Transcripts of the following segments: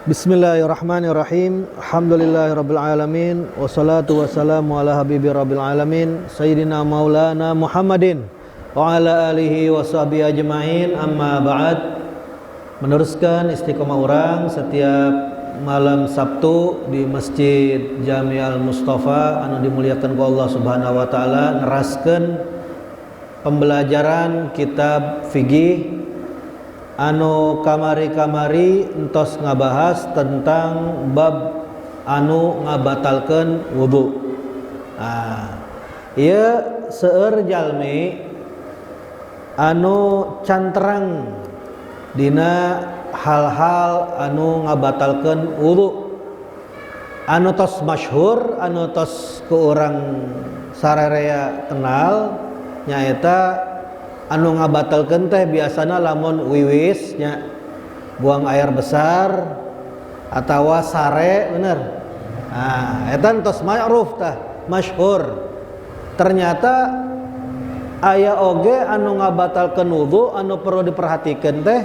Bismillahirrahmanirrahim. Alhamdulillahirabbil alamin wassalatu wassalamu ala habibi rabbil alamin sayyidina maulana Muhammadin wa ala alihi washabihi ajmain. Amma ba'd. Meneruskan istiqomah orang setiap malam Sabtu di Masjid Jami' Al-Mustafa anu dimuliakan ku Allah Subhanahu wa taala, neraskeun pembelajaran kitab fikih anu kamari-kamari entos ngabahas tentang bab anu ngabatalkeun wudu. Ieu seueur jalmi anu canterang dina hal-hal anu ngabatalkeun wudu, anu tos masyhur, anu tos ku urang sararea kenal nyaeta anu ngabatalkeun teh biasana lamun wiwis nya, buang air besar atawa sare, bener. Eta tos ma'ruf tah, masyhur. Ternyata aya oge anu ngabatalkeun wudu anu perlu diperhatikeun teh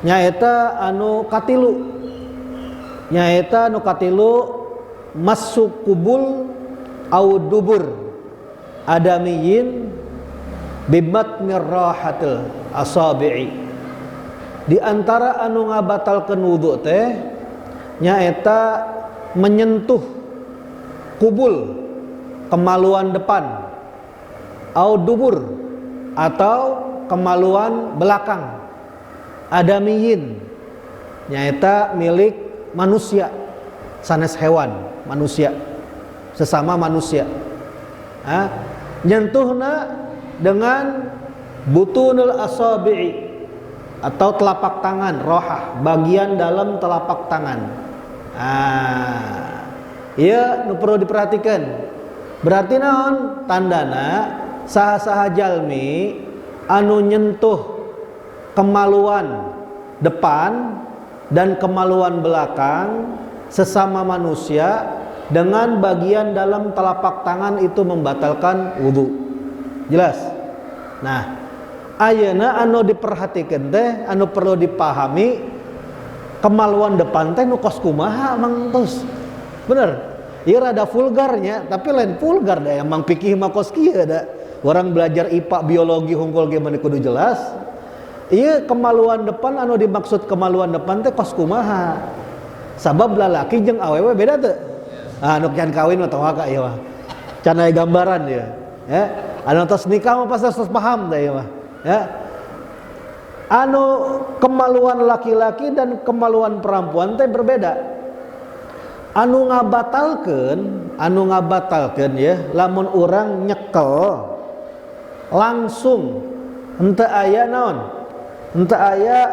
nyaeta anu katilu. Nyaeta anu katilu masuk kubul au dubur adamiyin bimat mirrahatil asabi'i. Di antara anu ngabatalkeun wudu teh nyaeta menyentuh kubul kemaluan depan au dubur atau kemaluan belakang adamiyin nyaeta milik manusia sanes hewan, manusia sesama manusia. Nyentuhna dengan butunul asabi'i atau telapak tangan, rohah, bagian dalam telapak tangan. Ieu nu perlu diperhatikan. Berarti naon? Tandana saha-saha jalmi anu nyentuh kemaluan depan dan kemaluan belakang sesama manusia dengan bagian dalam telapak tangan itu membatalkan wudu. Jelas? Nah, ayeuna anu diperhatikeun teh, anu perlu dipahami, kemaluan depan teh nu kos kumaha mang tos. Bener? Ieu rada vulgarnya, tapi lain vulgar da emang pikih mah kos kieu da. Orang belajar IPA biologi hungkul ge mah kudu jelas. Ieu kemaluan depan anu dimaksud kemaluan depan teh kos kumaha. Sabab lalaki jeung awewe beda teu? Nu can kawin mah tawaka ieu mah. Can aya gambaran ieu. Ya. Anu tos nikah mah pasti tos paham teh mah, ya. Anu kemaluan laki-laki dan kemaluan perempuan teh berbeda. Anu ngabatalkeun ya, lamun urang nyekel langsung henteu aya naon? Henteu aya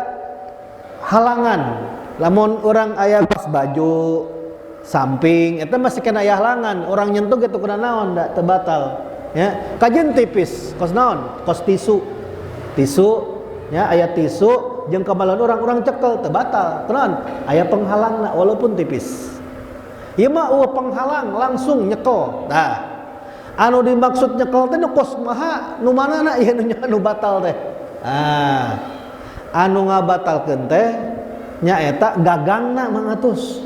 halangan. Lamun urang aya pas baju samping eta masih kena aya halangan, urang nyentuh gitu kena naon da teu batal. Ya, kajian tipis, kos naon? Kos tisu ya, aya tisu jeung kemaluan orang cekel teu batal. Kenaon? Aya penghalangna walaupun tipis. Ieu mah penghalang langsung nyekel. Tah. Anu dimaksud nyekel teh nu kos maha, nu manana ieu nu batal teh. Anu ngabatalkeun teh nyaeta gagangna mangatus.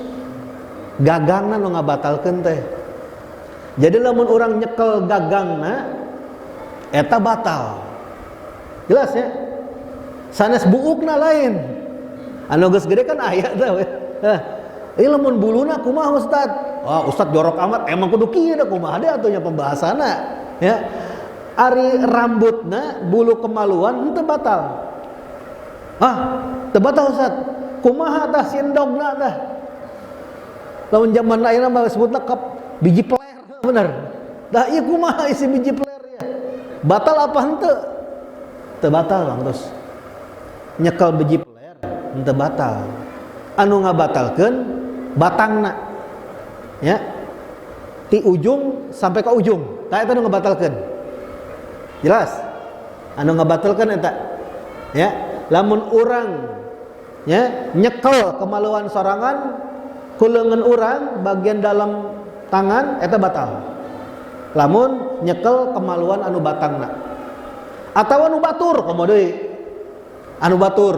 Gagangna nu ngabatalkeun teh. Jadi lamun orang nyekel gagangna eta batal. Jelas ya? Sanes buukna lain. Anu geus gede kan aya teh we. Ieu lamun buluna kumaha Ustad? Ustad jorok amat, emang kudu kieu da kumaha deui atuh nya pembahasanna, ya. Ari rambutna, bulu kemaluan henteu batal. Teu batal Ustad. Kumaha tah sindogna tah? Lamun zaman ayeuna mah disebutna biji peler. Bener. Dah ieu kumaha isi biji peler ya? Batal apa henteu? Teu batal Bang terus. Nyekel biji peler henteu batal. Anu ngabatalkeun batangna. Ya. Ti ujung sampai ke ujung. Tah eta nu ngabatalkeun. Jelas? Anu ngabatalkeun eta. Ya, lamun urang ya nyekel kemaluan sorangan ku leungeun urang bagian dalam tangan eta batal. Lamun nyekel kemaluan anu batangna. Atawa anu batur komo deui. Anu batur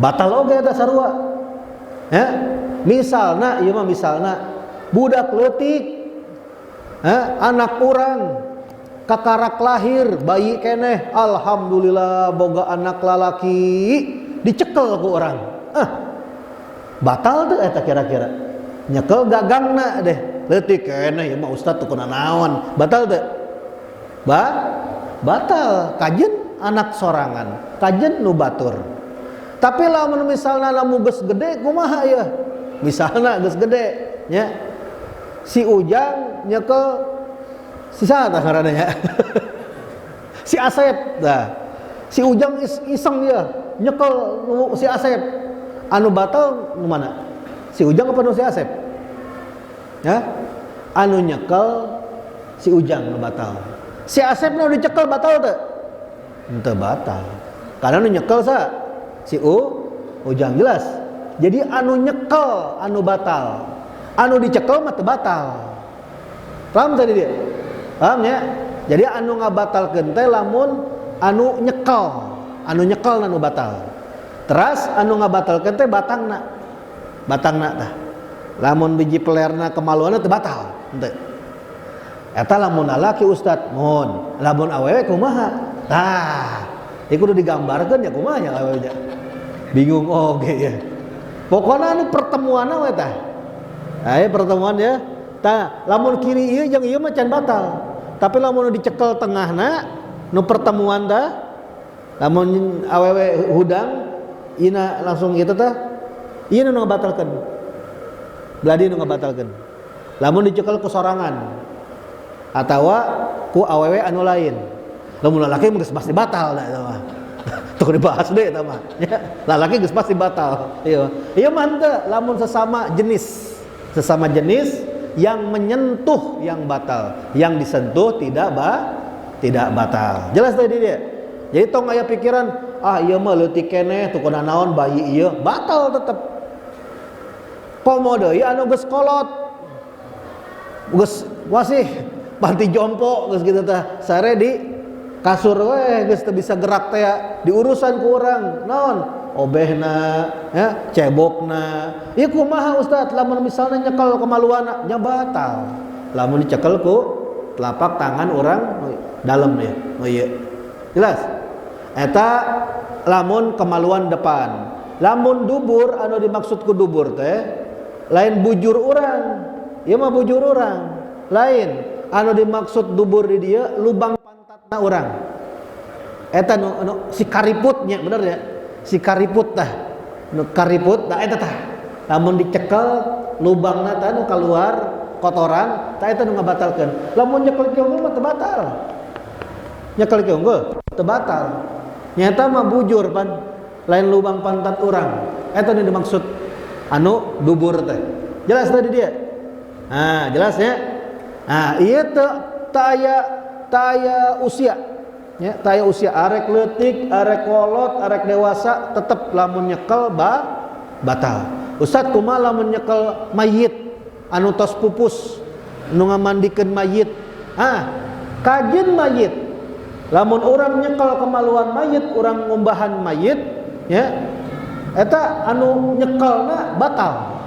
batal oge eta sarua. Ya, misalna ieu mah misalna budak leutik anak urang kakarak lahir bayi keneh alhamdulillah boga anak lalaki dicekel ku orang batal tuh eta kira-kira nyekel gagangna deh leutik keneh ieu mah ustad teu kuna naon batal teu batal kajen anak sorangan kajen nu batur. Tapi lamun misalna lamun geus gede kumaha ya? Misalna geus gede nya. Si Ujang nyekel si saha tah ngaranna nya? Si Asep dah. Si Ujang iseng ya nyekel si Asep. Anu batal nu mana? Si Ujang apa nu si Asep? Ya? Anu nyekel si Ujang nu batal. Si Asep nu dicekel batal teu? Henteu batal. Karena nu nyekel sa si Ujang jelas. Jadi anu nyekel anu batal. Anu dicekel mah teu batal. Paham tadi dia? Paham ya? Jadi anu ngabatalkeun teh lamun anu nyekel. Anu nyekel anu batal. Teras anu ngabatalkeun teh batangna. Batangna tah. Lamun biji pelerna kemaluanna teu batal. Henteu. Eta lamun lalaki ustad mun, lamun awewe kumaha? Tah. Iku kudu digambarkeun ya kumaha nya awewe nya. Bingung oge ya. Pokona anu pertemuanna we tah. Aya pertemuan ya. Tah, lamun kiri ieu jeung ieu mah can batal. Tapi lamun dicekel tengahna nu pertemuan tah lamun awewe hudang ina langsung kitu tah ieu nu ngabatalkeun. Beladi nu ngabatalkeun. Lamun dicekel ku sorangan atawa ku awewe anu lain. Lamun lalaki geus pasti batal da eta mah. Tuh dibahas deui eta mah. Ya, lalaki geus pasti batal. Ieu. Ieu mah henteu lamun sesama jenis. Sesama jenis yang menyentuh yang batal, yang disentuh tidak batal. Jelas tadi dia. Jadi tong aya pikiran, ieu mah leutik keneh teu kuna naon bayi ieu, batal tetep. Komo deui anu geus kolot. Geus wasih panti jompo geus kitu tah. Sare di kasur we geus teu bisa gerak teh diurusan ku urang naon obehna ya cebokna ieu kumaha ustad lamun misalna nyekel kemaluanna nya batal lamun dicekel ku telapak tangan urang dalem ya oh ieu jelas eta lamun kemaluan depan lamun dubur anu dimaksud ku dubur teh lain bujur urang ieu mah bujur urang lain anu dimaksud dubur di dieu lubang pantatna urang eta nu si kariputnya bener ya si kariput tah nu kariput tah eta tah lamun dicekel lubangna tah nu keluar kotoran tah eta nu ngabatalkeun lamun nyekel ki unggul mah teu batal nyekel ki unggul teu batal nyata mah bujur pan lain lubang pantat urang eta nu dimaksud anu dubur teh jelas tadi dia jelas ya ieu teu aya usia ya taya usia arek leutik, arek kolot, arek dewasa tetep lamun nyekel batal. Ustad kumaha lamun nyekel mayit anu tos pupus nu ngamandikeun mayit. Kajen mayit. Lamun urang nyekel kemaluan mayit, urang ngumbahan mayit ya. Eta anu nyekelna batal.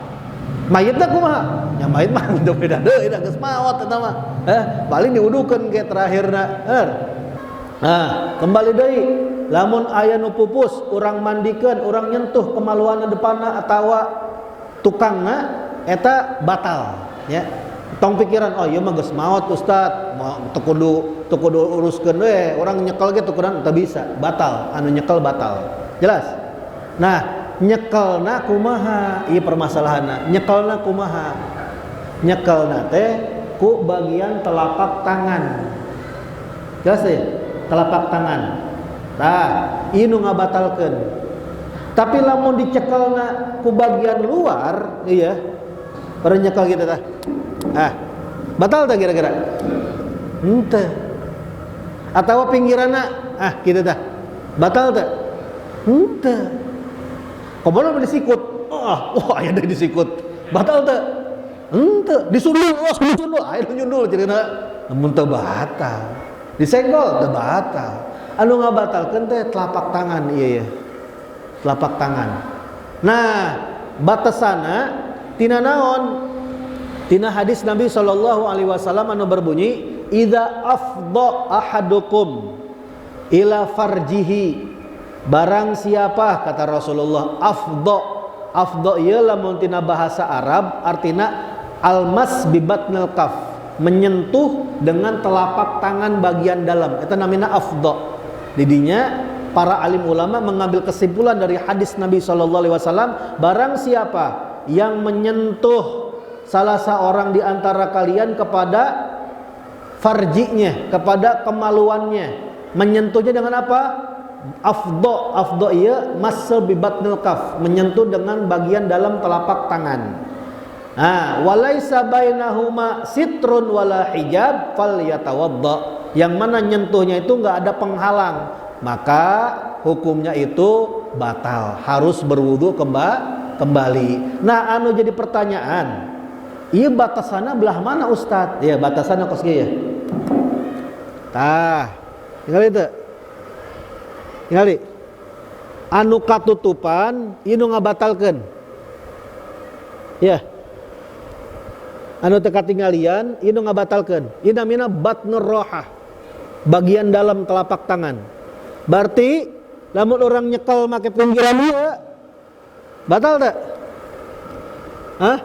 Mayitna kumaha? Nya mayit mah teu beda deui da geus maot eta mah. Paling diudukeun ge terakhirna. Kembali deui lamun aya nu pupus urang mandikeun urang nyentuh kemaluanna depanna atawa tukangna eta batal ya tong pikiran ieu mah geus maot ustad teu kudu uruskeun we urang nyekel ge teu kudu teu bisa batal anu nyekel batal jelas nah nyekelna kumaha ieu permasalahanna nyekelna kumaha nyekelna teh ku bagian telapak tangan jelas ya telapak tangan. Tah, ieu nu ngabatalkeun. Tapi lamun dicekelna ku bagian luar, iya. Pada nyekel gitu tah. Batal tah kira-kira? Henteu. Atawa pinggiranna, kitu tah. Batal tah? Henteu. Komono disikut. Wah, aya deui disikut. Batal tah? Henteu. Disundul, sundul, aya nyundul cenah. Mun teu batal. Disenggol teu batal. Anu ngabatalkeun teh telapak tangan ieu ya. Telapak tangan. Nah, batasana tina naon? Tina hadis Nabi sallallahu alaihi wasallam anu berbunyi, "Idza afdha ahadukum ila farjihi." Barang siapa, kata Rasulullah, afdha ieu lamun tina bahasa Arab artina almas bi batnil kaf, menyentuh dengan telapak tangan bagian dalam. Eta namina afdha. Didinya para alim ulama mengambil kesimpulan dari hadis Nabi sallallahu alaihi wasallam, barang siapa yang menyentuh salah seorang di antara kalian kepada farjinya, kepada kemaluannya, menyentuhnya dengan apa? Afdha iya masal bi batnil kaf, menyentuh dengan bagian dalam telapak tangan. Nah, walaisa bainahuma sitrun wala hijab falyatawadda. Yang mana nyentuhnya itu enggak ada penghalang, maka hukumnya itu batal, harus berwudu kembali. Nah, anu jadi pertanyaan, iya batasannya belah mana Ustadz? Ya batasannya kos ya. Tah, tinggal itu. Tinggali. Anu katutupan, inu ngabatalkeun. Ya. Anu teu katinggalian, inu ngabatalkeun. Ieu namina batnur rohah. Bagian dalam telapak tangan. Berarti lamun orang nyekel make pinggiran ieu batal tak? Hah?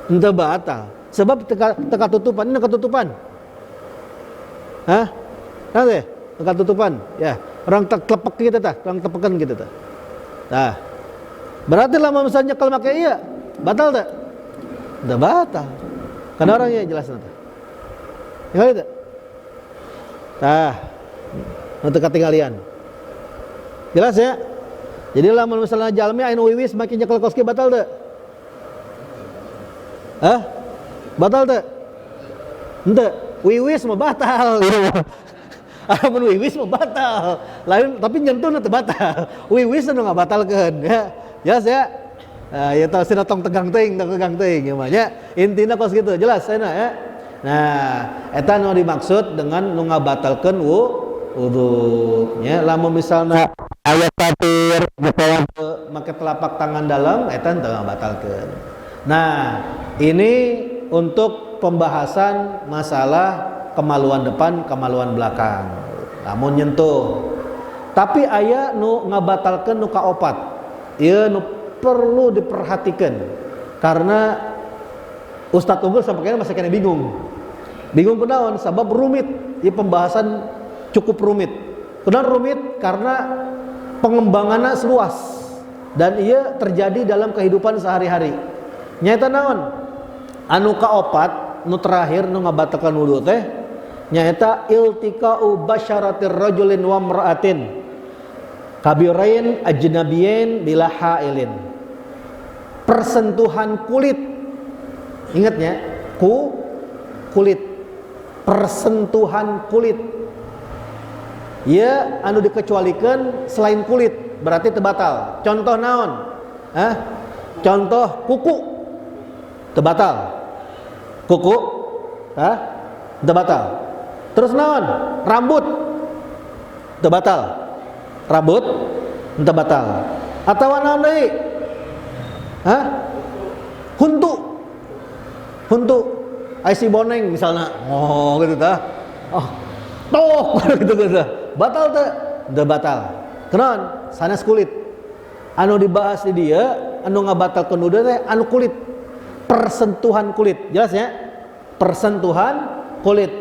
Ente batal. Sebab teka tutupan, ini ketutupan. Hah? Nanti teka tutupan. Ya, orang teklepek gitu tah, orang tepekan gitu tah. Nah, berarti lama misalnya kalau pakai iya, batal tak? Ente batal. Karena orangnya jelas nanti. Ya itu. Nah, nanti ketinggalian. Jelas ya? Jadi lama misalnya jalmi anu wiwis makin nyekel koski batal tak? Hah? Batal tak? Ente, wiwis mah batal. Amun wiwis mah batal. Lain tapi nyentuh teu batal. Wiwis anu ngabatalkeun ya. Jelas ya? Nah, ya tah sina tong tegang teuing ya mah nya. Intina kos kitu, jelas cenah ya. Nah, eta nu dimaksud dengan nu ngabatalkeun wudu. Ya, lamun misalna aya tapir make telapak tangan dalam eta teu ngabatalkeun. Nah, ini untuk pembahasan masalah kemaluan depan, kemaluan belakang. Namun nyentuh. Tapi aya nu ngabatalkeun nu kaopat. Ieu nu perlu diperhatikan. Karena Ustadz Unggul sampai kira masih kena bingung. Bingung kunaon? Sabab rumit. Ieu pembahasan cukup rumit. Kenapa rumit? Karena pengembangannya seluas dan ia terjadi dalam kehidupan sehari-hari. Nyaeta naon? Anu kaopat nu terakhir nu ngabatalkeun wudu teh nyaeta iltiqa'u basyaratir rajulin wa mar'atin kabirain ajnabiyin bila hailin. Persentuhan kulit. Ingatnya, kulit. Persentuhan kulit. Ya anu dikecualikeun selain kulit berarti teu batal. Contoh naon? Contoh kuku teu batal. Kuku teu batal. Terus naon? Rambut teu batal. Rambut teu batal. Atawa naon deui? Huntu. Ai si boneng misalnya. Oh gitu tah. Oh. Tok gitu. Batal teu? Teu batal. Kenaon? Sanes kulit. Anu dibahas di dia, anu ngabatalkeun wudu teh anu kulit. Persentuhan kulit. Jelas ya? Persentuhan kulit.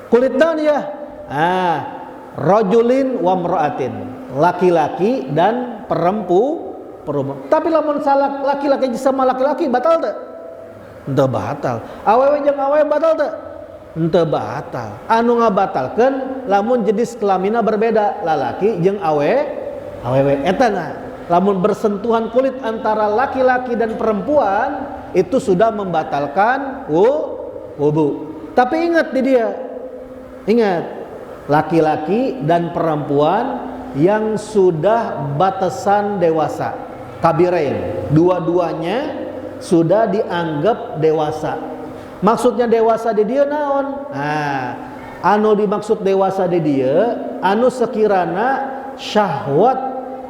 Kulit naon ya? Rajulin wa mar'atin. Laki-laki dan perempuan. Tapi lamun salah laki-laki sama laki-laki batal teu? Teu batal. Awewe jeung awewe batal teu? Teu batal. Anu ngabatalkeun lamun jenis kelamina berbeda, lalaki jeung awewe eta nah. Lamun bersentuhan kulit antara laki-laki dan perempuan itu sudah membatalkan wudu. Tapi ingat di dia. Ingat, laki-laki dan perempuan yang sudah batasan dewasa, kabirain, dua-duanya sudah dianggap dewasa. Maksudnya dewasa di dia naon? Anu dimaksud dewasa di dia anu sekirana syahwat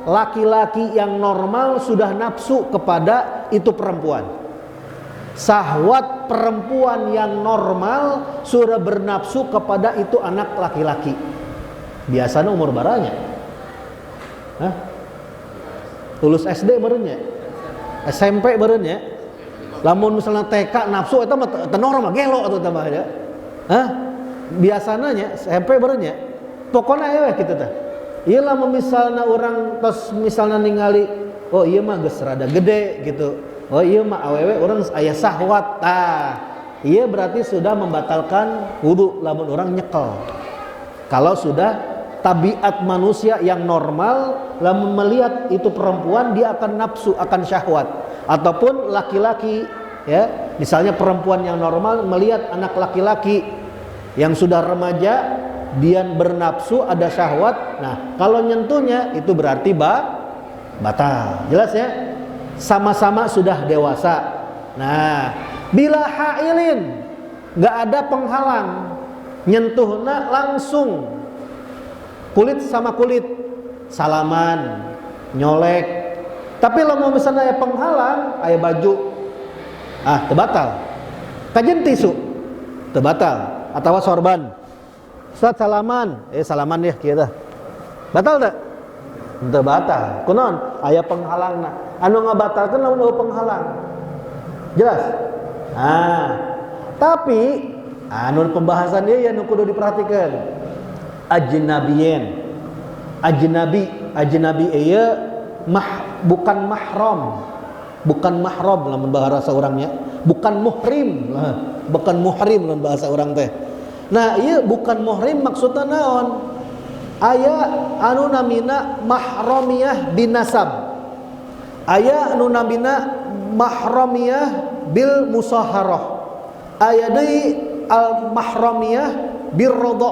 laki-laki yang normal sudah nafsu kepada itu perempuan. Syahwat perempuan yang normal sudah bernafsu kepada itu anak laki-laki. Biasanya umur baranya. Hah? Lulus SD berenya, SMP berenya. Lamun misalnya TK nafsu itu mah normal gelo atau tambah ya. Hah? Biasanya SMP berenya. Pokoknya ya gitu tah. Ieu lamun misalnya orang tos misalnya ningali, oh iya mah geus rada gede gitu. Oh iya mah awewe orang aya syahwat. Iya berarti sudah membatalkan wudu lamun orang nyekel. Kalau sudah tabiat manusia yang normal, lamun melihat itu perempuan dia akan nafsu, akan syahwat. Ataupun laki-laki ya, misalnya perempuan yang normal melihat anak laki-laki yang sudah remaja, dia bernafsu, ada syahwat. Nah, kalau nyentuhnya itu berarti batal. Jelas ya? Sama-sama sudah dewasa. Nah, bila hailin nggak ada penghalang, nyentuhna langsung kulit sama kulit, salaman, nyolek. Tapi lo mau misalnya aya penghalang, aya baju, tebatal. Kajian tisu, tebatal. Atau sorban, Ustaz salaman, salaman ya kita, batal tak? Teu batal. Kunaon? Aya penghalangna. Anu ngabatalkeun lamun aya penghalang. Jelas? Tapi anu pembahasan dia yang kudu diperhatikan. Ajnabiyin. Ajnabi ieu bukan mahram. Bukan mahram lamun bahasa urangnya. Bukan muhrim. Bukan muhrim lamun bahasa urang teh. Nah, ieu bukan muhrim maksudna naon? Aya anu namina mahramiyah binasab. Aya anu namina mahramiyah bil musaharah. Aya deui al mahramiyah bir radha.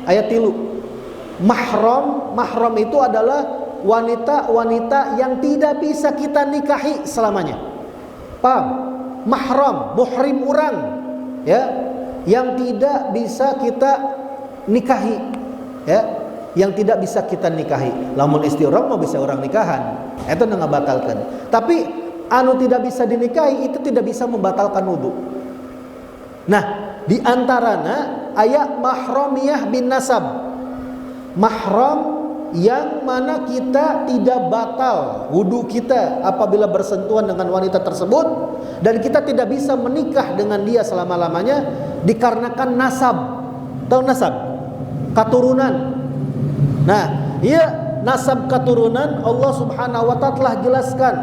Aya 3. Mahram itu adalah wanita-wanita yang tidak bisa kita nikahi selamanya. Paham? Mahram, muhrim urang, ya, yang tidak bisa kita nikahi, ya, yang tidak bisa kita nikahi. Lamun istri orang mau bisa orang nikahan, itu ngabatalkan. Tapi anu tidak bisa dinikahi itu tidak bisa membatalkan wudu. Nah, di antarana ayat mahramiyah bin nasab. Mahram yang mana kita tidak batal wudu kita apabila bersentuhan dengan wanita tersebut, dan kita tidak bisa menikah dengan dia selama-lamanya dikarenakan nasab. Tahu nasab? Keturunan. Nah, ia nasab keturunan Allah Subhanahu wa taala telah jelaskan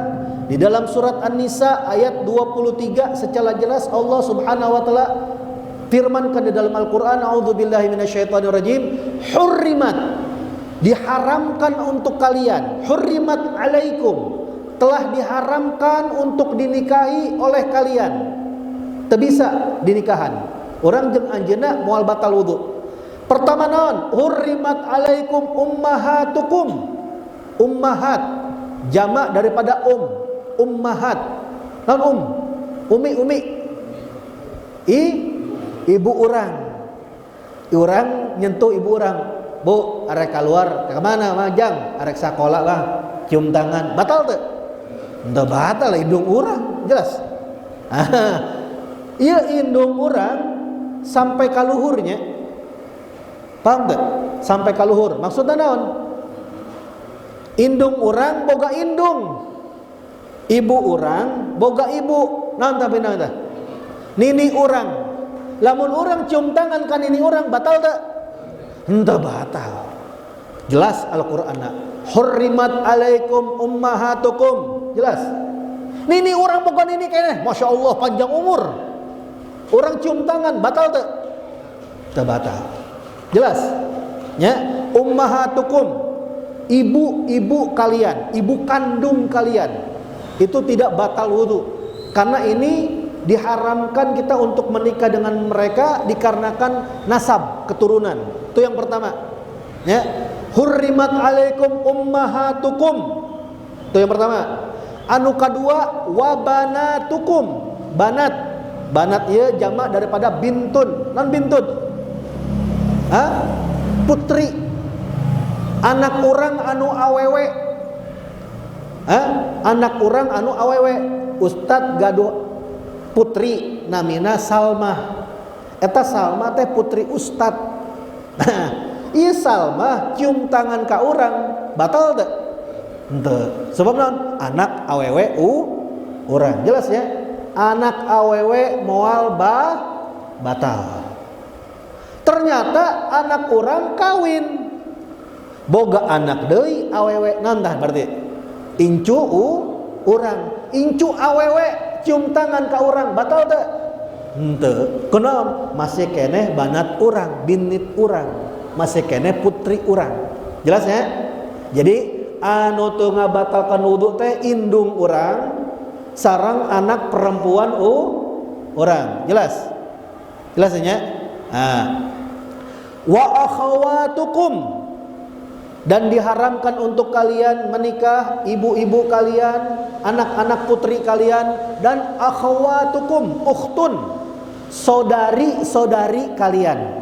di dalam surat An-Nisa ayat 23 secara jelas. Allah Subhanahu wa taala firmankan di dalam Al-Qur'an, a'udzubillahi minasyaitonirrajim, hurrimat, diharamkan untuk kalian, hurrimat alaikum, telah diharamkan untuk dinikahi oleh kalian. Teu bisa dinikahan orang jeung anjeunna moal batal wudu. Pertama naon? Hurrimat alaikum ummahatukum. Ummahat jamak daripada ummahat. Naon umi ibu urang. Urang nyentuh ibu urang. Bu, arek keluar ke mana majang? Arek sakola lah, cium tangan. Batal teu? Teu batal, indung urang, jelas. Ieu indung urang sampai ka luhurnya. Paham teu? Sampai ka luhur. Maksudna naon? Indung urang boga indung. Ibu urang boga ibu. Naon tapi naon tah? Nini urang. Lamun urang cium tangan ka nini urang batal teu? Henteu batal. Jelas Al-Qur'anna. Hurrimat alaikum ummahatukum. Jelas. Nini urang boga nini keneh. Masya Allah panjang umur. Urang cium tangan batal teu? Teu batal. Jelas? Ya, ummahatukum, ibu-ibu kalian, ibu kandung kalian. Itu tidak batal wudu. Karena ini diharamkan kita untuk menikah dengan mereka dikarenakan nasab, keturunan. Itu yang pertama. Ya. Hurrimat alaikum ummahatukum. Itu yang pertama. Anu kedua, wabanatukum. Banat ieu jamak daripada bintun. Non bintun. Putri. Anak orang anu awewe Anak urang anu awewe ustad gaduh putri namina Salma. Eta Salma teh putri ustad. Ieu Salma cium tangan ka urang batal teu? Henteu. Sebab naon? Anak awewe urang. Jelas ya? Anak awewe moal batal. Ternyata anak urang kawin. Boga anak deui awewe naon tah berarti? Incu urang. Incu awewe cium tangan ka urang batal teu? Henteu. Kunaon? Masih keneh banat urang, binit urang. Masih keneh putri urang. Jelas ya? Jadi anu teu ngabatalkan wudu teh indung urang sareng anak perempuan urang. Jelas? Jelas nya? Wa akhawatukum, dan diharamkan untuk kalian menikah ibu-ibu kalian, anak-anak putri kalian, dan akhawatukum ukhtun, saudari-saudari kalian.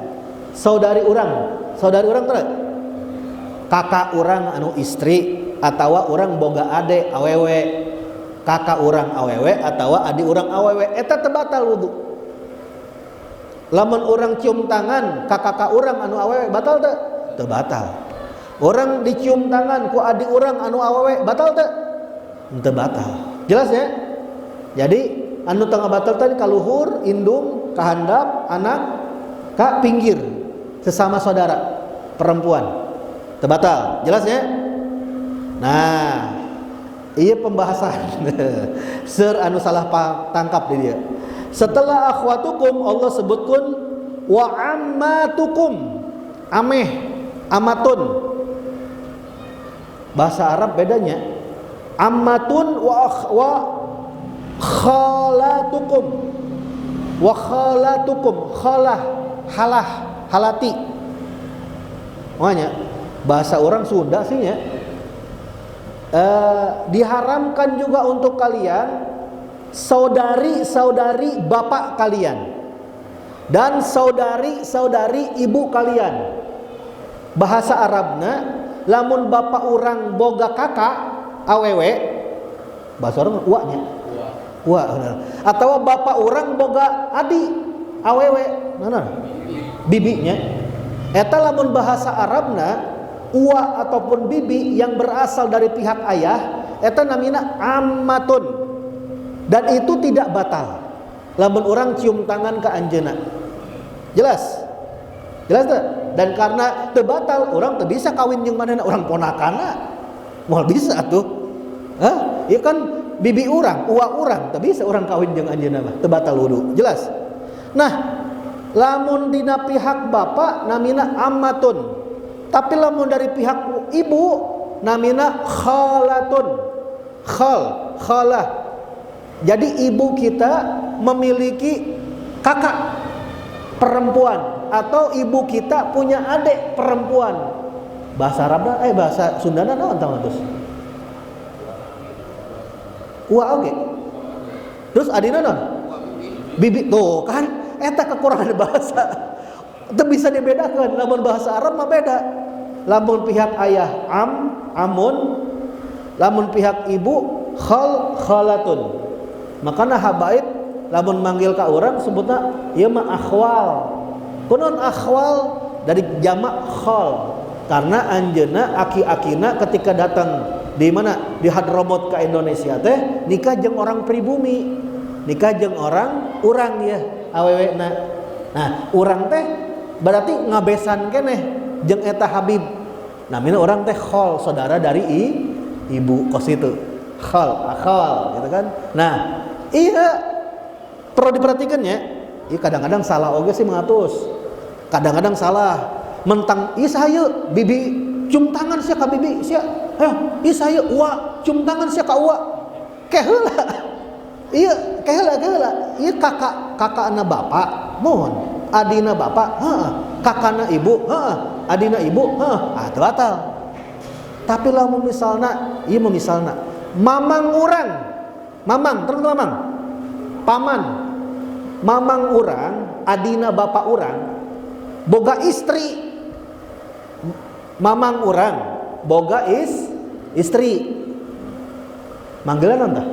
Saudari urang terus kakak urang anu istri atawa urang boga ade awewe, kakak urang awewe atawa adik urang awewe, eta teu batal wudu. Lamun urang cium tangan ka kakak urang anu awewe batal teu? Teu batal. Urang dicium tangan ku adik urang anu awewe batal teu? Teu batal. Jelas ya? Jadi anu teu batal tadi kaluhur, indung, kahandap, anak, ka pinggir, sesama saudara perempuan. Teu batal. Jelas ya? Nah, ieu pembahasan seur anu salah tangkap di dia. Setelah akhwatukum Allah sebutkan wa ammatukum, amatun. Bahasa Arab bedanya ammatun wa khalatukum. Wa khalatukum, halati. Makanya bahasa orang Sunda sih ya. Diharamkan juga untuk kalian saudari-saudari bapak kalian dan saudari-saudari ibu kalian. Bahasa Arabna lamun bapak urang boga kakak awewe, bahasa orang uaknya atau bapak urang boga adi awewe mana bibinya, eta lamun bahasa Arabna uwa ataupun bibi yang berasal dari pihak ayah eta namina ammatun, dan itu tidak batal lamun orang cium tangan ke anjeuna. Jelas tuh. Dan karena teu batal orang teu bisa kawin jeung manehna, urang ponakanna moal bisa tuh. Ieu kan bibi urang, uwa urang, teu bisa urang kawin jeung anjeunna mah, teu batal wudu. Jelas. Nah, lamun dina pihak bapak namina ammatun, tapi lamun dari pihak ibu namina khalatun. Khalah. Jadi ibu kita memiliki kakak perempuan atau ibu kita punya adik perempuan. Bahasa Arabna bahasa Sundana naon tah matos? Uwa oge. Terus adina naon? Bibi. Tuh kan eta kekurangan bahasa. Teu bisa dibedakeun. Lamun bahasa Arab mah beda. Lamun pihak ayah amun, lamun pihak ibu khalatun. Makana habaib lamun manggil ka urang sebutna ieu mah akhwal. Kunaon akhwal? Dari jamak khal. Karena anjeunna aki-akina ketika datang di mana? Di Hadramut ka Indonesia teh nikah jeung orang pribumi. Nikah jeung urang ya awewena. Nah, urang teh berarti ngabesan keneh jeung eta Habib. Namina urang teh khal, saudara dari ibu kos itu. Akhwal gitu kan. Nah, iya perlu diperhatikan ya. Iya kadang-kadang salah oge sih mengatus. Kadang-kadang salah. Mentang ieu sahayu bibi cium tangan sia ka bibi sia. Ieu sahayu uwa cium tangan sia ka uwa. Keheula. Ieu keheula. Ieu kakakna bapak, mohon. Adina bapak, kakana ibu, adina ibu, teu batal. Tapi lamun misalna, ieu mah misalna mamang urang, terus mamang, paman, mamang urang, adina bapak urang, boga istri, mamang urang, boga istri, Manggilan tah?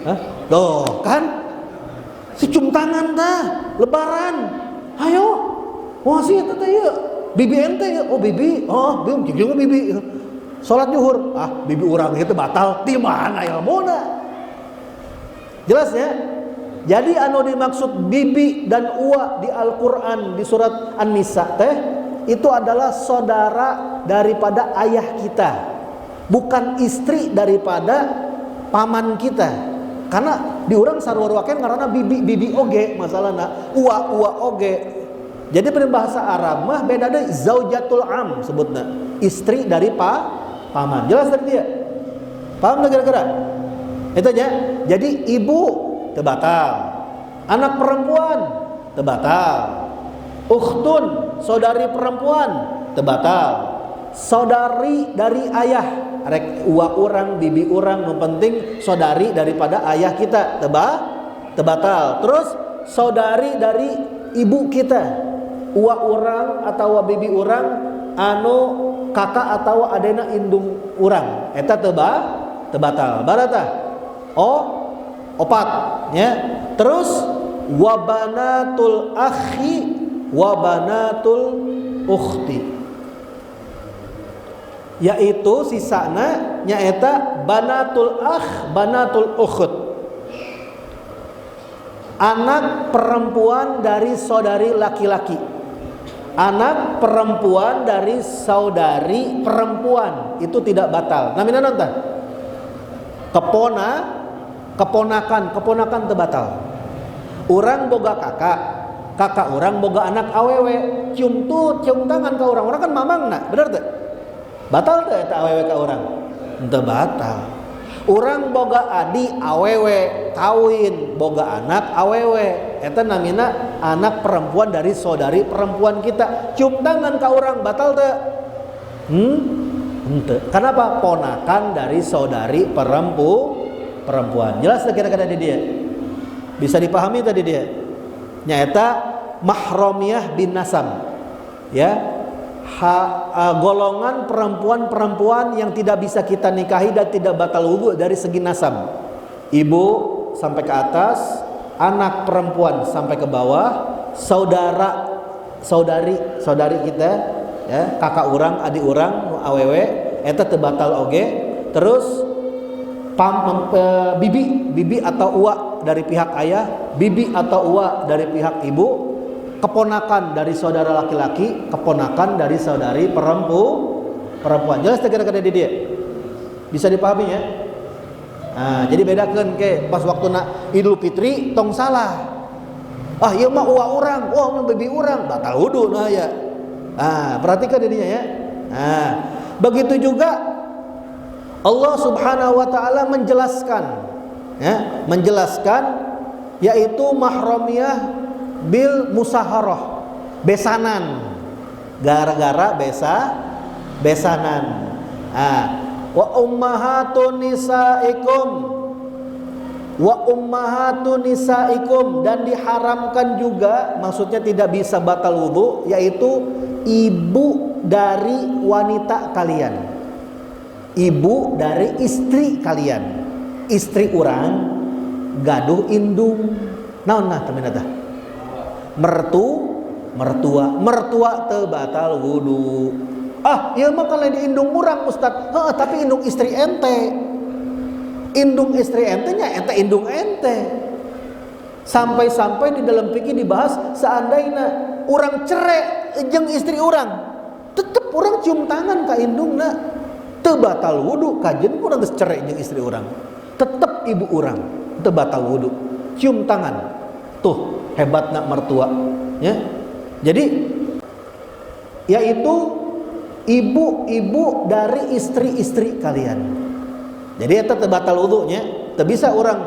Hah? Tuh, kan? Si cium tangan tah, lebaran. Ayo. Wah, sih eta teh ya. Bibi ente ya. Oh, bibi. Oh, jeung bibi. Salat zuhur. Ah, bibi urang itu batal. Di mana ilmuna? Jelas ya? Jadi anu dimaksud bibi dan uwa di Al-Qur'an di surat An-Nisa teh itu adalah saudara daripada ayah kita. Bukan istri daripada paman kita. Karena di urang sarua waken ngaranna bibi oge masalahna, uwa oge. Jadi pada bahasa Arab mah beda deui zaujatul am sebutna, istri dari paman. Jelas tadi dia? Paham kira-kira? Itu aja. Jadi ibu teu batal. Anak perempuan teu batal. Ukhtun, saudari perempuan teu batal. Saudari dari ayah, rek uwa urang, bibi urang, nu penting saudari daripada ayah kita teu batal. Terus saudari dari ibu kita, uwa urang atawa bibi urang anu kakak atawa adena indung urang, eta teu batal. Barata opat ya. Terus wabanatul akhi wabanatul ukhti, yaitu sisana nyaeta banatul akh banatul ukht, anak perempuan dari saudari laki-laki, anak perempuan dari saudari perempuan itu tidak batal. Namina nonton keponakan teu batal. Urang boga kakak urang boga anak awewe, cium tangan ka urang kan mamangna, bener teu? Batal teu eta awewe ka urang? Teu batal. Urang boga adi awewe kawin boga anak awewe, eta namina anak perempuan dari saudari perempuan kita, cium tangan ka urang batal teu? Henteu. Kenapa? Ponakan dari saudari perempuan. Jelas kira-kira di dia? Bisa dipahami tadi dia? Nyaeta mahramiyah bin nasab. Ya. Golongan perempuan-perempuan yang tidak bisa kita nikahi dan tidak batal wudu dari segi nasab. Ibu sampai ke atas, anak perempuan sampai ke bawah, saudari kita, ya, kakak urang, adik urang, nu awewe, eta teu batal oge. Terus bibi atau uwa dari pihak ayah, bibi atau uwa dari pihak ibu, keponakan dari saudara laki-laki, keponakan dari saudari perempuan. Jelas kira-kira di dia? Bisa dipahami ya? Nah, jadi bedakeun ke pas waktu Idul Fitri tong salah. Ah, ieu mah uwa urang, mah bibi urang, batal wudu nah ya. Nah, perhatikan dirinya ya. Nah, begitu juga Allah Subhanahu wa taala menjelaskan yaitu mahramiyah bil musaharah, besanan. Gara-gara besanan. Wa ummahatun nisaikum dan diharamkan juga, maksudnya tidak bisa batal wudu, yaitu ibu dari wanita kalian. Ibu dari istri kalian. Istri orang gaduh indung. Naon nah temen eta? Mertua teu batal wudu. Ah, ieu mah kalau diindung urang Ustaz. Tapi indung istri ente. Indung istri ente nya ente indung ente. Sampai-sampai di dalam fikih dibahas seandainya urang cerai jeung istri urang, tetep urang cium tangan ka indungna. Teu batal wudu kajen urang geus cerai jeung istri urang. Tetep ibu urang teu batal wudu. Cium tangan. Tuh hebatna mertua, ya. Jadi yaitu ibu-ibu dari istri-istri kalian. Jadi eta teu batal wudunya, teu bisa urang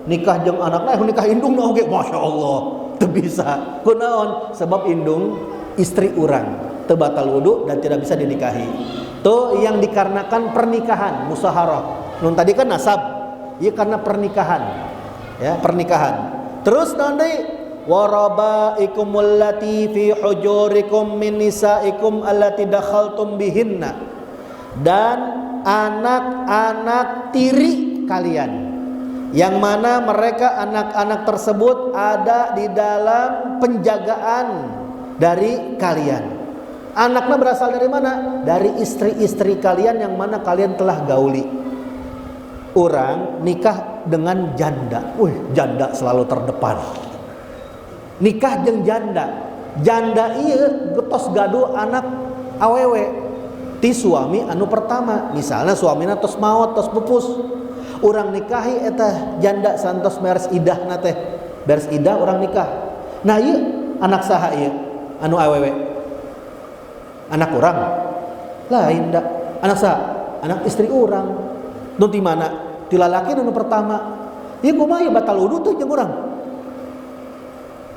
nikah jeung anakna nikah indungna oge, masyaallah, teu bisa. Kunaon? Sebab indung istri urang teu batal wudu dan tidak bisa dinikahi. Tuh yang dikarenakan pernikahan, musaharah. Nun tadi kan nasab, ieu karena pernikahan. Ya, pernikahan. Terus nanti warabaikum allati fi hujurikum min nisaikum allati dakhaltum bihinna, dan anak-anak tiri kalian, yang mana mereka anak-anak tersebut ada di dalam penjagaan dari kalian. Anaknya berasal dari mana? Dari istri-istri kalian yang mana kalian telah gauli. Orang nikah dengan janda. Janda selalu terdepan. Nikah jeung janda. Janda ieu getos gaduh anak awewe ti suami anu pertama. Misalnya suamina tos maot, tos pupus. Urang nikahi eta janda santos beres idahna teh. Beres idah urang nikah. Nah ieu anak saha ieu anu awewe? Anak orang lain dak. Anak saha? Anak istri orang. Nu ti mana? Ti lalaki nu pertama. Ieu kumaha ieu batal wudu teh jeung urang.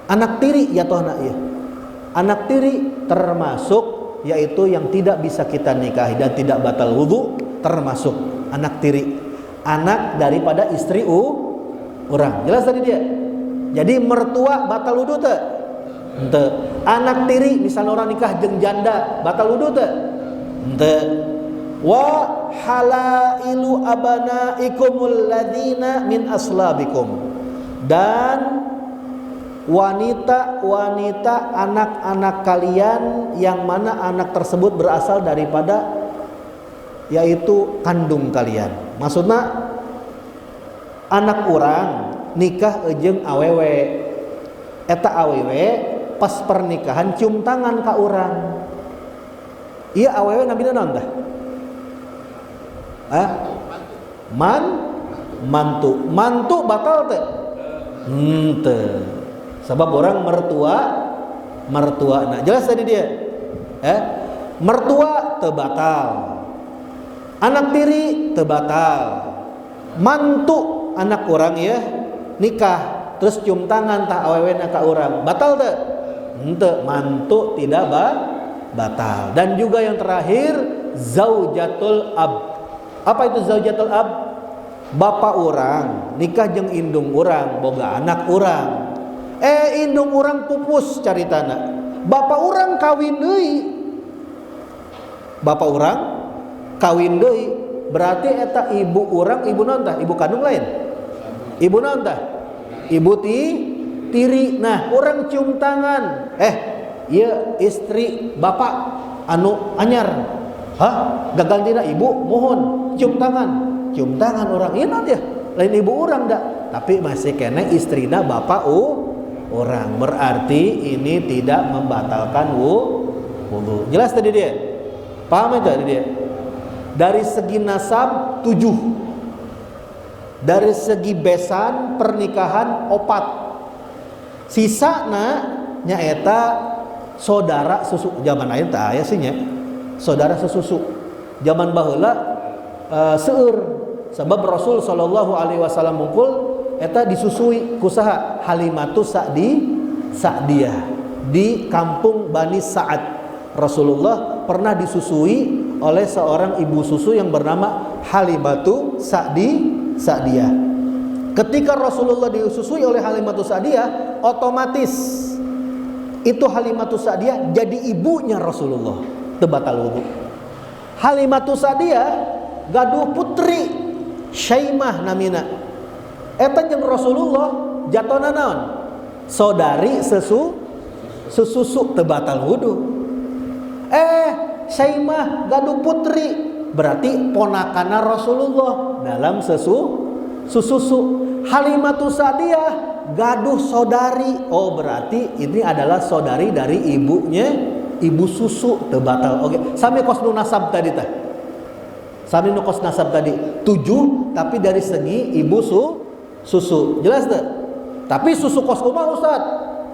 Anak tiri jatuhna ieu. Anak tiri termasuk yaitu yang tidak bisa kita nikahi dan tidak batal wudu, termasuk anak tiri. Anak daripada istri orang. Jelas tadi dia. Jadi mertua batal wudu teh? Henteu. Anak tiri misalnya orang nikah jeung janda batal wudu teh? Henteu. Wa halailu abanaikumul ladzina min aslabikum. Dan wanita-wanita anak-anak kalian yang mana anak tersebut berasal daripada yaitu kandung kalian. Maksudnya anak orang nikah jeung awewe. Eta awewe pas pernikahan cium tangan ka urang. Ieu awewe nabina naon tah? Mantu batal teh? Henteu. Sebab orang mertua. Nah, jelas tadi dia. Mertua teu batal. Anak tiri teu batal. Mantu anak orang ya nikah terus cium tangan tah awewena ka urang. Batal teu? Henteu, mantu tidak batal. Dan juga yang terakhir zaujatul ab. Apa itu zaujatul ab? Bapak orang nikah jeung indung orang, boga anak orang. Indung orang pupus caritana. Bapak orang kawin deui. Bapak orang kawin deui, berarti eta ibu orang, ibu naon tah? Ibu kandung lain. Ibu naon tah? Ibu tiri. Nah, orang cium tangan. Ieu istri bapak anu anyar. Gagantina ibu mohon cium tangan. Cium tangan orang ieu naon ya? Lain ibu orang dah, tapi masih kena istrina bapak orang. Berarti ini tidak membatalkan wudu. Jelas tadi dia? Paham itu tadi dia? Dari segi nasab 7. Dari segi besan pernikahan 4. Sisana nyaeta saudara susu. Zaman ayeuna teh aya sih nya. Saudara sesusu. Zaman baheula seueur. Sebab Rasul sallallahu alaihi wasallam mungkul eta disusui ku saha? Halimatus Sa'diyah di kampung Bani Sa'ad. Rasulullah pernah disusui oleh seorang ibu susu yang bernama Halimatu Sa'diyah. Ketika Rasulullah disusui oleh Halimatu Sa'diyah, otomatis itu Halimatu Sa'diyah jadi ibunya Rasulullah. Teu batal wudu. Halimatu Sa'diyah gaduh putri Syaimah namina. Eta jeung Rasulullah jatona naon? Saudari sesusu teu batal wudu. Syaimah gaduh putri, berarti ponakanna Rasulullah dalam sesusu. Halimatu Sa'diyah gaduh saudari. Oh, berarti ini adalah saudari dari ibunya, ibu susu teu batal. Oke, sami kos nu nasab tadi tah. Sami nu kos nasab tadi 7, tapi dari segi ibu susu. Jelas teu? Tapi susu kos kumaha Ustaz?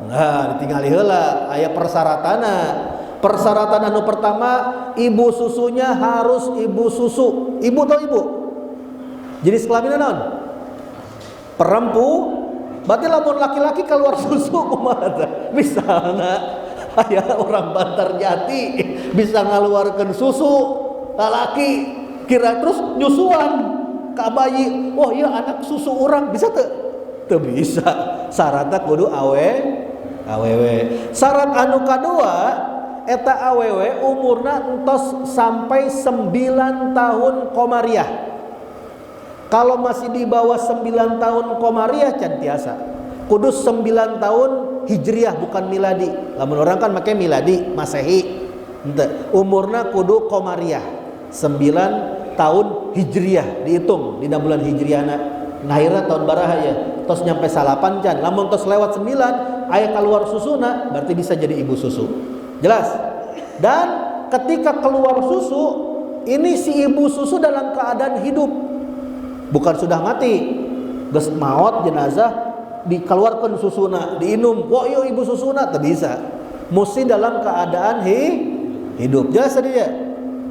Nah, ditinggali heula aya persyaratanna. Persyaratan anu pertama, ibu susunya harus ibu susu. Ibu atau ibu? Jenis kelaminna naon? Perempuan. Berarti lamun laki-laki keluar susu kumaha teh? Misalna aya orang Bantarjati bisa ngaluarkeun susu lalaki, kira terus nyusuan ka bayi. Wah, ieu anak susu urang bisa teu? Teu bisa. Syaratna kudu awewe. Syarat anu kadua, eta awewe umurna entos sampai 9 tahun komariah. Kalau masih di bawah 9 tahun komariah can tiasa. Kudus 9 tahun hijriah bukan miladi. Lamun orang kan make miladi Masehi. Henteu, umurna kudu komariah. 9 tahun hijriah dihitung dina bulan hijriahna. Lahirna tahun baraha ya. Tos nyampe 8 can. Lamun tos lewat 9 aya keluar susuna berarti bisa jadi ibu susu. Jelas? Dan ketika keluar susu, ini si ibu susu dalam keadaan hidup. Bukan sudah mati. Geus maot jenazah dikeluarkan susuna, diinum. Wah, iya ibu susuna teu bisa. Mesti dalam keadaan hidup. Jelas tadi ya?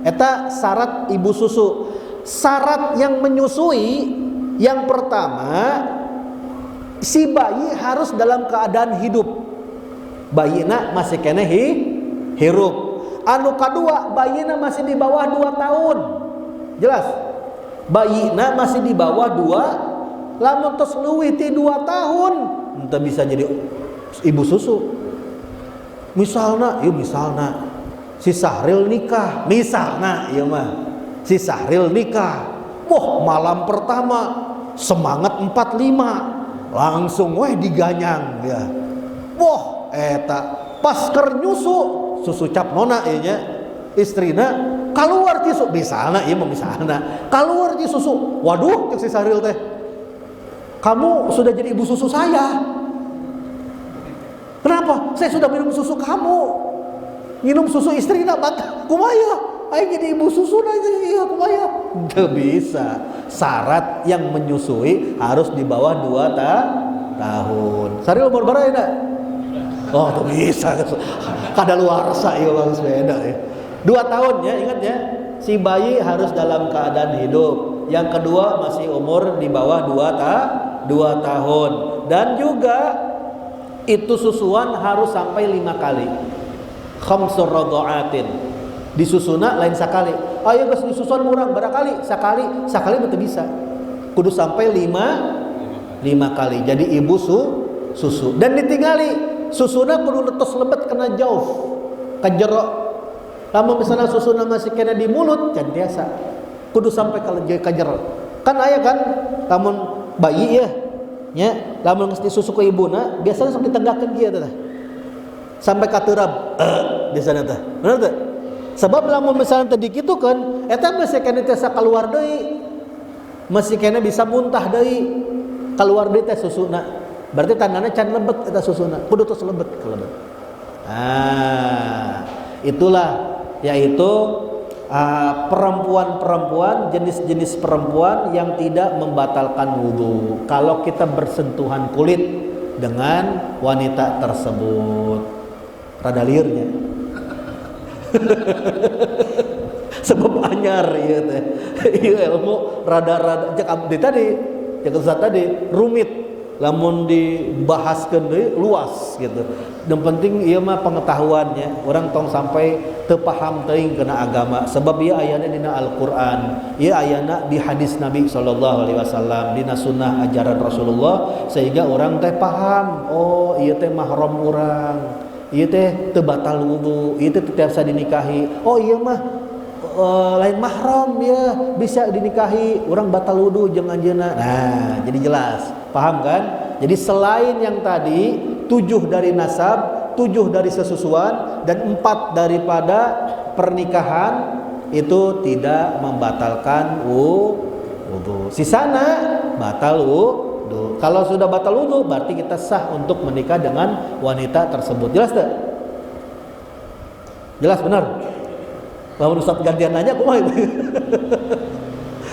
Eta syarat ibu susu. Syarat yang menyusui yang pertama, si bayi harus dalam keadaan hidup. Bayina masih kena hirup. Anu kadua, bayina masih di bawah 2 tahun. Jelas? Bayina masih di bawah 2. Lamun tos leuwih ti 2 tahun, ente bisa jadi ibu susu. Misalna si Sahril nikah, misalna ieu mah. Si Sahril nikah. Wah, malam pertama semangat 45, langsung weh diganyang ya. Wah, eta pas keur nyusu, susu cap nona ieu nya. Istrina kaluar ti susu, misalna ieu mah misalna. Kaluar ti susu. Waduh, cek si Sahril teh. Kamu sudah jadi ibu susu saya. Kenapa? Saya sudah minum susu kamu. Minum susu istri nak maka kumaya. Ayo jadi ibu susu aja iya kumaya. Tidak bisa. Syarat yang menyusui harus di bawah 2 tahun. Sari umur berapa ya? Oh, tidak bisa. Kadaluarsa ieu bang sepeda ya. 2 tahun ya, ingat ya. Si bayi harus dalam keadaan hidup. Yang kedua masih umur di bawah 2 tahun. Dan juga itu susuan harus sampai 5 kali. Khamsur radha'atin. Disusuna lain sakali. Ayo geus disusuan urang barakali, sakali betul bisa. Kudu sampai 5 kali. Jadi ibu susu. Dan ditinggali susuna kudu letos lebet kena jauh. Ka jero. Lamun misalnya susuna masih kena di mulut can biasa. Kudu sampai ka jero. Kan aya kan lamun bayi ya nya lamun geus disusu ku ibuna biasanya sok ditenggahkeun kieu teh sampai kateurab biasana teh bener teh sebab lamun misalnya teh dikitukeun eta masih kena tiasa keluar deui masih kena bisa muntah deui keluar deui teh susuna berarti tandana can lebet eta susuna kudu tos lebet kelebet itulah yaitu perempuan-perempuan, jenis-jenis perempuan yang tidak membatalkan wudu kalau kita bersentuhan kulit dengan wanita tersebut. Rada liurnya sebab anyar ieu teh. Ieu ilmu rada cek abdi tadi, cek Ustaz tadi rumit lamun dibahaskeun deui luas gitu. Dan penting ieu mah pengetahuannya. Orang tong sampai teu paham teuing kana agama sebab ieu ayana dina Al-Qur'an, ieu ayana di hadis Nabi sallallahu alaihi wasallam, dina sunnah ajaran Rasulullah sehingga orang teh paham, oh ieu teh mahram urang, ieu teh teu batal wudu, ieu teh teu tiasa dinikahi. Oh ieu mah lain mahram ya bisa dinikahi, orang batal wudu jeung anjeunna. Nah, jadi jelas. Paham kan? Jadi selain yang tadi 7 dari nasab, 7 dari sesusuan dan 4 daripada pernikahan itu tidak membatalkan wudu. Sisana batal wudu. Kalau sudah batal wudu berarti kita sah untuk menikah dengan wanita tersebut. Jelas tak? Jelas benar? Lamun Ustaz gantian nanya kumaha itu?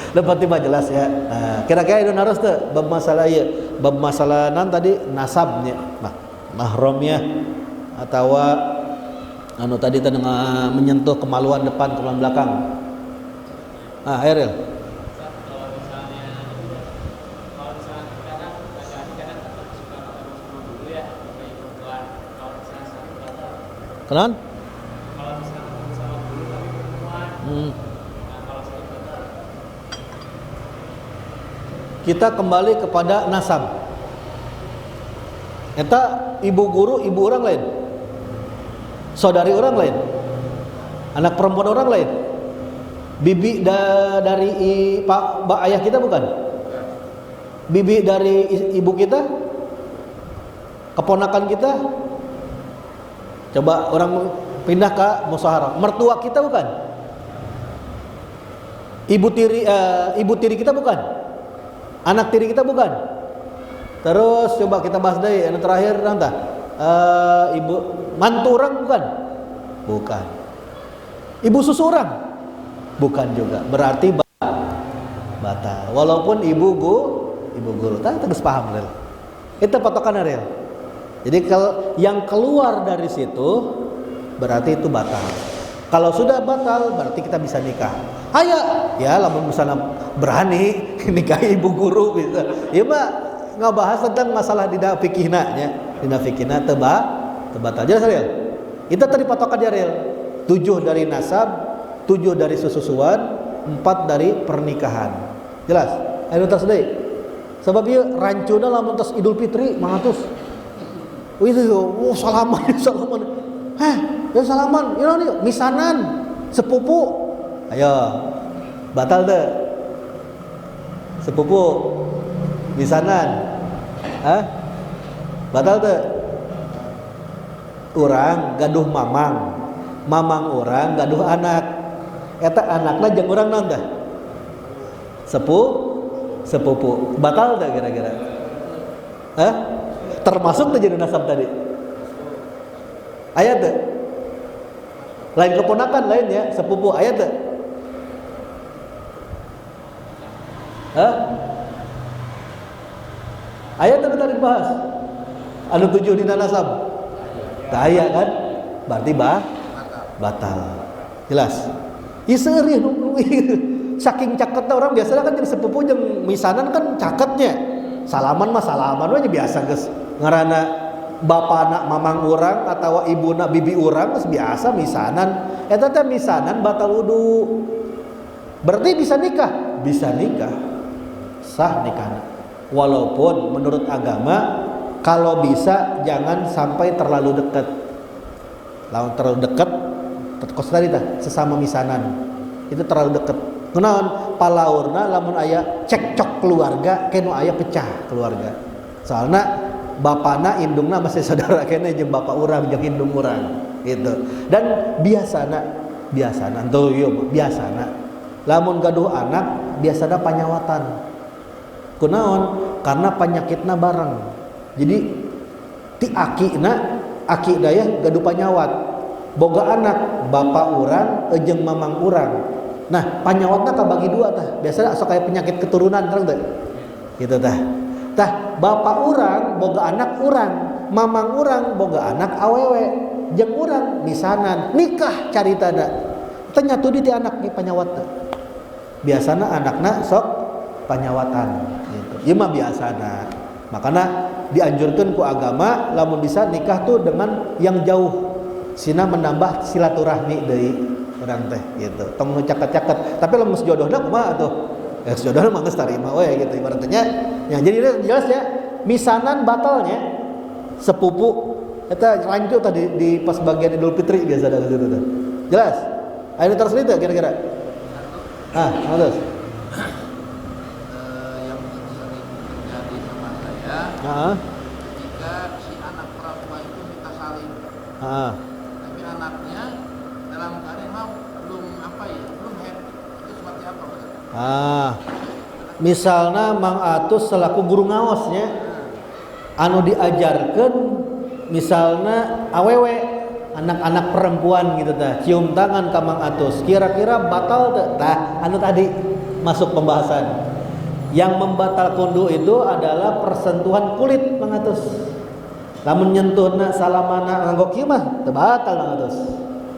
Lepas mah jelas ya. Nah, kira-kira itu harus tuh bab masalah ieu. Bab masalah nan tadi nasabnya. Nah, mahramnya atau anu tadi teh menyentuh kemaluan depan kemaluan belakang. Eril. Kenan? Kita kembali kepada nasab. Eta ibu guru, ibu orang lain. saudari orang lain, anak perempuan orang lain, bibi dari ayah kita bukan, bibi dari ibu kita, keponakan kita. Coba orang pindah ke musyawarah, mertua kita bukan, ibu tiri kita bukan, anak tiri kita bukan. Terus coba kita bahas deh yang terakhir nanti. Ibu mantu orang bukan. Ibu susu orang bukan juga. Berarti batal. Walaupun ibu guru, tegas paham real. Itu patokan real. Jadi kalau yang keluar dari situ berarti itu batal. Kalau sudah batal berarti kita bisa nikah. Ayo, ya lamun misalnya berani nikahi ibu guru bisa. Ya mah ngabahas tentang masalah dina fikihna nya. Dina fikihna teu batal. Jelas real. Itu tadi patokan dia real. 7 dari nasab, 7 dari sususuan, 4 dari pernikahan. Jelas? Ayo tas deui. Sebab ieu rancuna lamun tos Idul Fitri mangatus. Salaman. Ya salaman. Ini misanan sepupu. Ayo. Batal deh. Sepupu misanan. Batal deh. Urang gaduh mamang urang gaduh anak. Eta anakna jeung urang naon teh? Sepupu. Batal teh kira-kira? Termasuk tuh jadi nasab tadi. Ayat teh. Lain keponakan lain ya, sepupu ayat teh. Ayat teh tadi dibahas. Anu 7 dina nasab. Tah aya kan? Berarti batal. Jelas. Ieu seurih saking caketna orang biasanya kan jadi sepupu jeung misanan kan caketnya. Salaman mah salaman we biasa geus. Ngaranna bapana mamang urang atawa ibuna bibi urang geus biasa misanan. Eta teh misanan batal wudu. Berarti bisa nikah? Bisa nikah. Sah nikahna. Walaupun menurut agama kalau bisa jangan sampai terlalu dekat. Lamun terlalu dekat kos tadi tah sesama misanan. Itu terlalu dekat. Kunaon palaurna lamun aya cekcok keluarga kenu aya pecah keluarga. Soalna bapana indungna masih saudara kene jeung bapak urang jeung indung urang gitu. Dan biasana tuh yo biasana lamun gaduh anak biasana panyawatan. Kunaon? Karena penyakitna bareng. Jadi ti aki daya gaduh panyawat. Boga anak bapak urang jeung mamang urang. Nah, panyawatna kabagi 2 tah. Biasanya sok aya penyakit keturunan terang teh. Gitu tah. Tah, bapak urang boga anak urang, mamang urang boga anak awewe, jeung urang misanan nikah caritana. Teu nyatu di anak di panyawatna. Biasana anakna sok panyawatan gitu. Ieu mah biasana. Makana dianjurkeun ku agama lamun bisa nikah tuh dengan yang jauh. Sina menambah silaturahmi deui. Orang teh gitu. Tong nu caket-caket. Tapi lamun jodohna kumaha atuh? Ya jodohna mah geus tarima we gitu ibaratnya. Ya jadi jelas ya, misanan batalnya sepupu eta lanjut tadi di pas bagian Idul Fitri biasa ada gitu tuh. Jelas? Ayo terus itu kira-kira. Terus. Yang sering terjadi sama saya. Jika si anak perempuan itu minta saling. Tapi anaknya dalam keadaan belum head itu seperti apa Mas? Misalnya Mang Atus selaku guru ngawasnya anu diajarkan misalnya awewe anak-anak perempuan gitu tah cium tangan ka Mang Atus kira-kira batal tah anu tadi masuk pembahasan yang membatal kundu itu adalah persentuhan kulit Mang Atus lamun nyentuhna salamana nganggo kieu mah teu batal Mang Atus.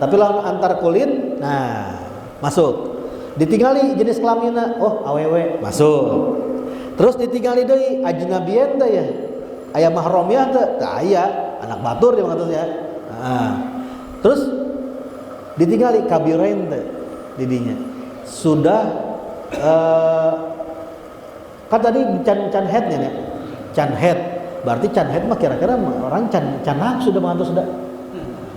Tapi lawan antar kulit, nah masuk. Ditinggali jenis kelamina, awewe masuk. Terus ditinggali deui ajnabiyah teh ya. Aya mahramiyah teh? Tah aya, anak batur dia maksudnya. Terus ditinggali kabirain teh didinya. Sudah kan tadi can headnya ya. Can head. Berarti can head mah kira-kira orang can sudah mengantus sudah.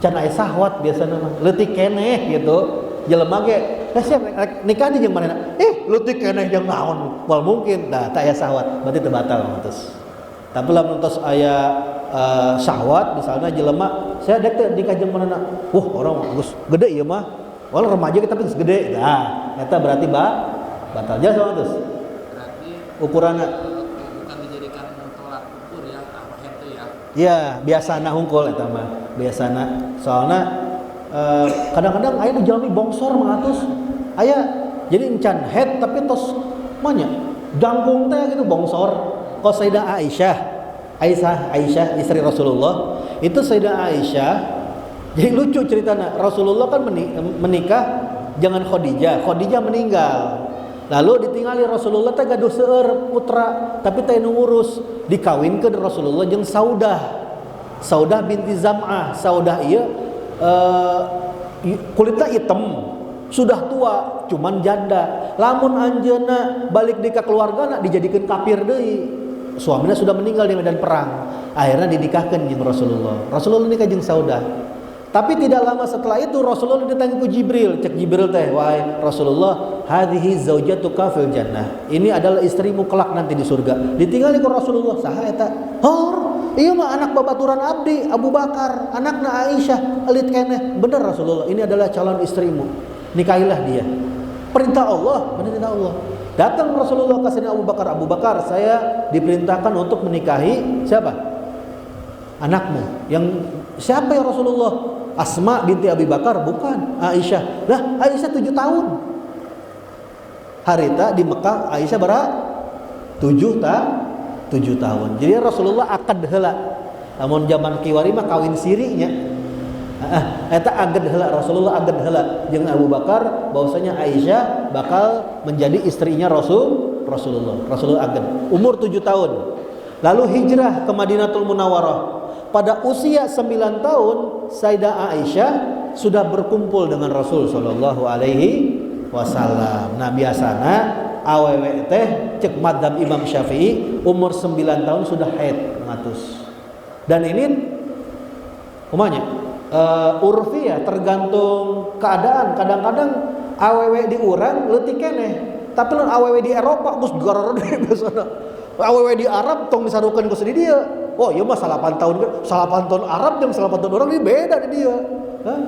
can aya sahwat biasana mah leutik keneh gitu jelema ge siap nikah di jeung manehna leutik keneh jeung naon moal mungkin tah aya sahwat berarti teu batal terus tapi lamun tos aya syahwat misalnya jelema saya dek teh nikah jeung manehna orang geus gede ieu mah walau remaja kita geus gede eta berarti batal jasa terus berarti ukuranna bukan dijadikan tolak ukur ya apa itu ya. Ya, biasana hungkul eta mah. Biasana soalna kadang-kadang aya nu jalmi bongsor mengatus. Aya jadi encan head tapi tos manya jangkung teh gitu bongsor. Kos Sayyidah Aisyah istri Rasulullah. Itu Sayyidah Aisyah jadi lucu ceritanya. Rasulullah kan menikah jangan Khadijah meninggal. Lalu ditinggali Rasulullah teh gaduh seueur putra tapi teh nu ngurus dikawinkeun Rasulullah jeung Saudah binti Zam'ah. Saudah ieu kulitna hitam, sudah tua, cuman janda. Lamun anjeunna balik di ka keluargana dijadikeun kafir deui. Suamina sudah meninggal di medan perang. Akhirnya dinikahkeun jeung Rasulullah. Rasulullah nikah jeung Saudah. Tapi tidak lama setelah itu Rasulullah ditanya ku Jibril, cek Jibril teh, wahai Rasulullah, hadhihi zaujatuka fil jannah. Ini adalah istrimu kelak nanti di surga. Ditinggali ku Rasulullah, saha eta? Iya mah anak babaturan abdi Abu Bakar, anakna Aisyah, elit keneh. Bener Rasulullah, ini adalah calon istrimu. Nikahilah dia. Perintah Allah, perintah Allah. Datang Rasulullah ke sini Abu Bakar, saya diperintahkan untuk menikahi siapa? Anakmu. Yang siapa ya Rasulullah? Asma binti Abi Bakar, bukan Aisyah. Lah Aisyah 7 tahun. Harita di Mekah Aisyah berapa? 7 tahun. Jadi Rasulullah akad heula. Namun zaman kiwari mah kawin sirinya. Eta agad heula Rasulullah agad heula jeung Abu Bakar bahwasanya Aisyah bakal menjadi istrinya Rasulullah. Rasulullah agad umur 7 tahun. Lalu hijrah ke Madinatul Munawwarah. Pada usia 9 tahun Sayyidah Aisyah sudah berkumpul dengan Rasul sallallahu alaihi wasallam. Nah biasana awewe teh cek madzhab Imam Syafi'i umur 9 tahun sudah haid ngatus. Dan ini umumnya urfi ya tergantung keadaan. Kadang-kadang awewe di urang leutik keneh. Tapi lamun awewe di Eropa geus garara deui biasana. Awewe di Arab tong misarukeun ku di dieu. Oh iya mah 8 tahun Arab jeung 8 tahun orang ini beda di dia.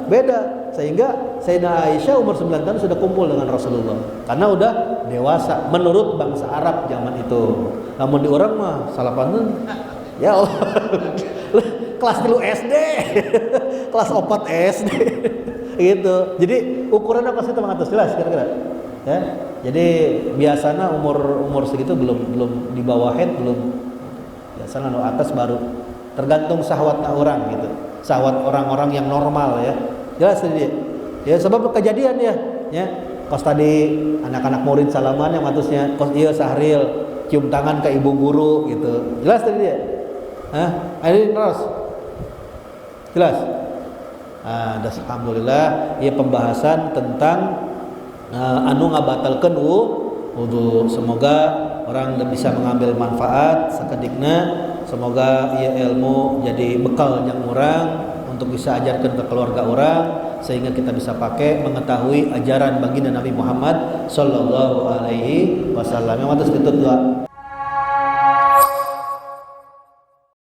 Beda. Sehingga Sayyidah Aisyah umur 9 tahun sudah kumpul dengan Rasulullah. Karena udah dewasa menurut bangsa Arab zaman itu. Namun di orang mah 8 tahun. Ya Allah. Kelas 3 SD. Kelas 4 SD. Gitu. Jadi ukuran apa sih teman atas jelas kira-kira? Ya. Jadi biasanya umur segitu belum di bawah head belum. Biasanya nu atas baru tergantung syahwatna orang gitu. Syahwat orang-orang yang normal ya. Jelas tadi. Ya sebab kejadian ya. Kos tadi anak-anak murid salaman yang atusnya kos ieu sahril cium tangan ke ibu guru gitu. Jelas tadi dia. Ini terus. Jelas. Alhamdulillah ieu pembahasan tentang anu ngabatalkeun wudu. Semoga orang bisa mengambil manfaat sakedikna. Semoga ieu ilmu jadi bekal yang orang untuk bisa ajarkan ke keluarga orang sehingga kita bisa pakai mengetahui ajaran baginda Nabi Muhammad sallallahu alaihi wasallam. Yang atas itu doa